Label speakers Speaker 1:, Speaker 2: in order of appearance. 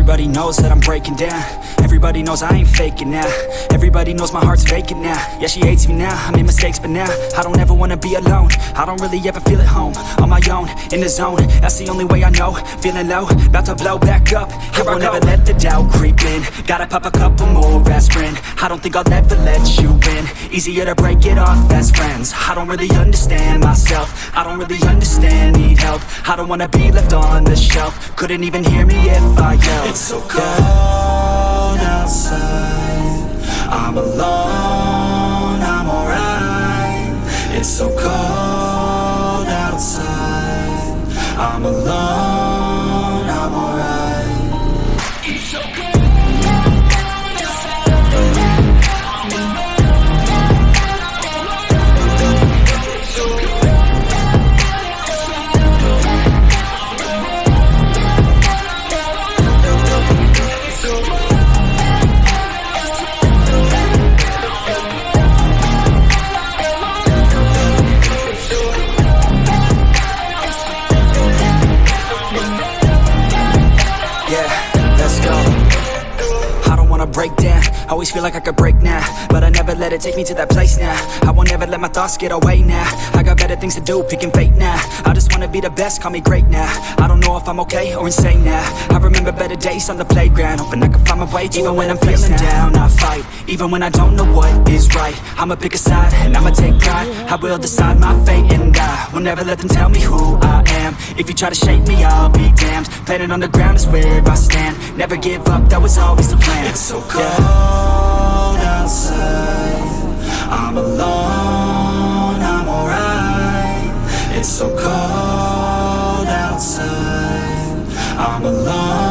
Speaker 1: Everybody knows that I'm breaking down. Everybody knows I ain't faking now. Everybody knows my heart's vacant now. Yeah, she hates me now, I made mistakes but now I don't ever wanna be alone. I don't really ever feel at home. On my own, in the zone, that's the only way I know. Feeling low, about to blow back up. I won't ever let the doubt creep in. Gotta pop a couple more aspirin. I don't think I'll ever let you in. Easier to break it off as friends. I don't really understand myself. I don't really understand, need help. I don't wanna be left on the shelf. Couldn't even hear me if I yelled. It's so cold outside, I'm alone, I'm alright. It's so cold outside, I'm alone, I'm alright. It's so cold. Break down, always feel like I could break now, but I never let it take me to that place now. I won't ever let my thoughts get away now. I got better things to do, picking fate now. I just wanna be the best, call me great now. I don't know if I'm okay or insane now. I remember better days on the playground, hoping I can find my way. Even when I'm feeling down, I fight. Even when I don't know what is right, I'ma pick a side and I'ma take pride. I will decide my fate and I will never let them tell me who I am. If you try to shake me, I'll be damned. Planet on the ground is where I stand. Never give up, that was always the plan. It's so cold outside, I'm alone, I'm alright. It's so cold outside, I'm alone.